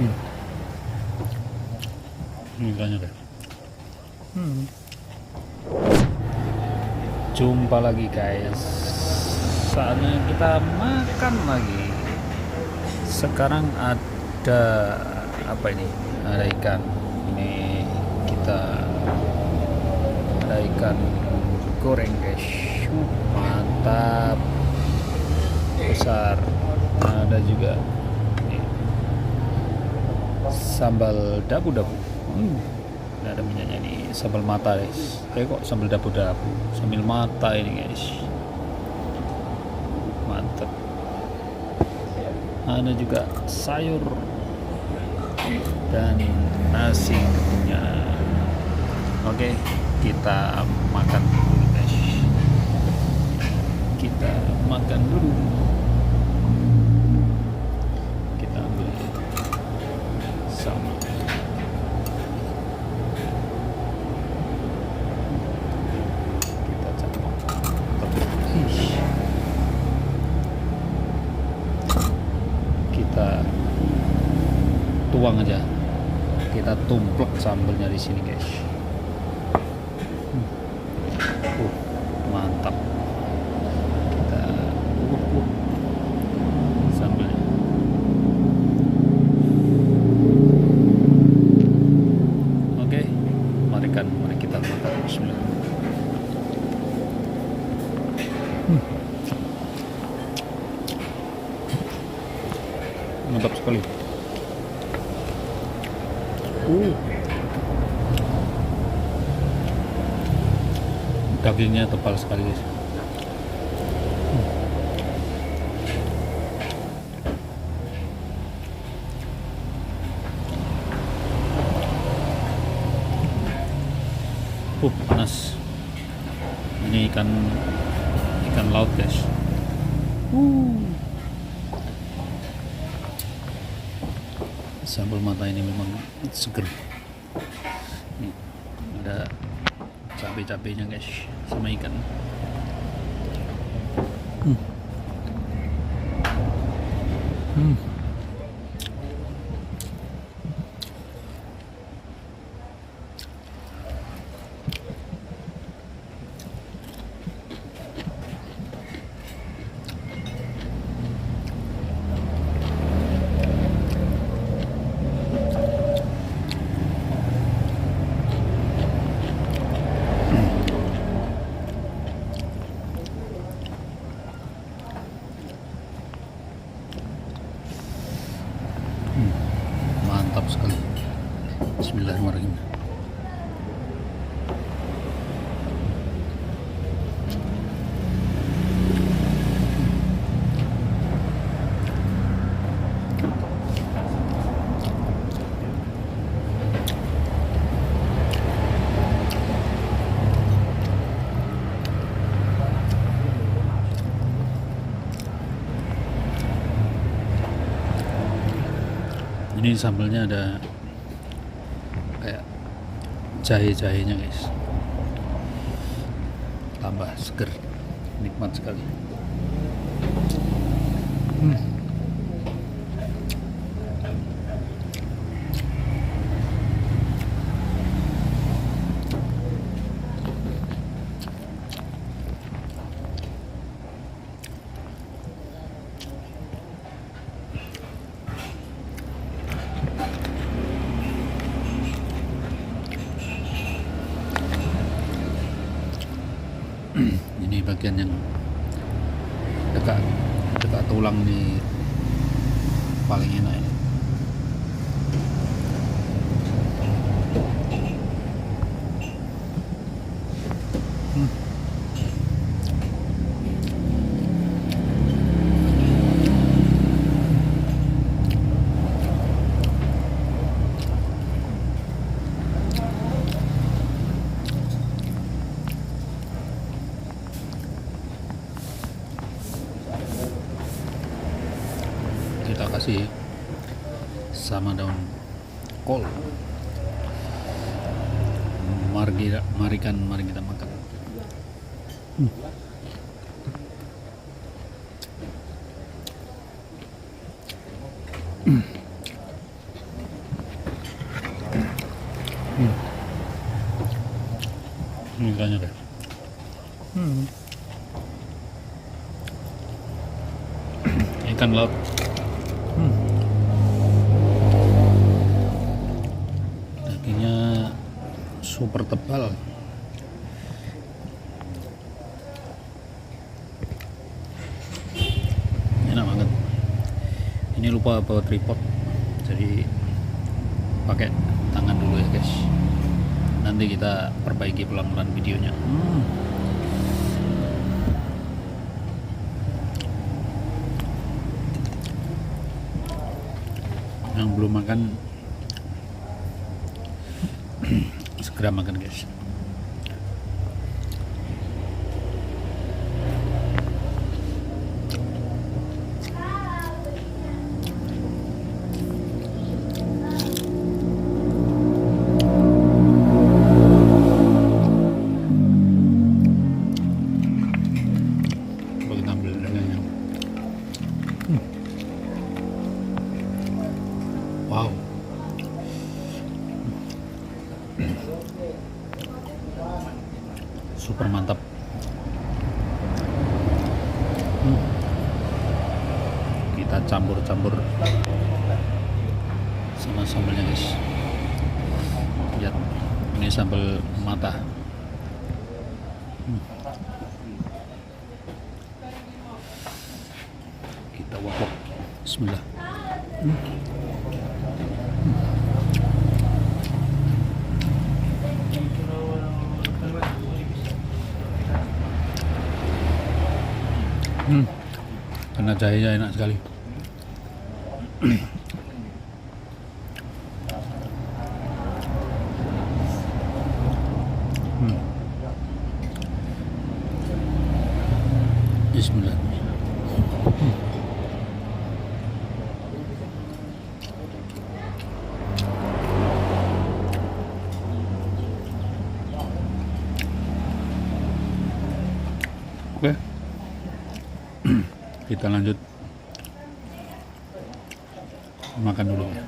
Ini ikannya deh. Jumpa lagi guys. Saatnya kita makan lagi. Sekarang ada apa ini? Ada ikan. Ini kita ada ikan goreng guys. Mantap. Besar. Ada juga sambal dabu-dabu. Ada minyaknya nih, sambal mata guys. Kok sambal dabu-dabu sambil mata ini guys. Mantap. Ada juga sayur dan nasi tentunya. Oke, kita makan dulu guys. Kita makan dulu. Kita ambil sama. Kita tuang aja, kita tumplek sambelnya di sini guys. Mantap. Kita sambelnya. Oke, mari kita makan. Bismillah. Mantap sekali. Dagingnya tebal sekali guys. Panas. Ini ikan laut guys. Sambal mata ini memang seger. Nih, ada cabai-cabainya guys, sama ikan. Mantap sekali. Bismillahirrahmanirrahim. Ini sambalnya ada kayak jahe-jahenya guys, tambah seger, nikmat sekali. Ini bagian yang dekat tulang nih, paling enak ini. Kita kasih sama daun kol. Mari kita makan. ikannya deh. Ikan laut. Dagingnya super tebal. Enak banget. Ini lupa bawa tripod, jadi pakai tangan dulu ya guys. Nanti kita perbaiki pelan-pelan videonya. Yang belum makan segera makan guys. Coba kita ambil dagingnya. Wow. Super mantap. Kita campur-campur sama sambalnya guys. Lihat, ini sambal mata. Kita wok-wok. Bismillah. Karena jahenya enak sekali. Bismillah. Oke. Kita lanjut makan dulu ya.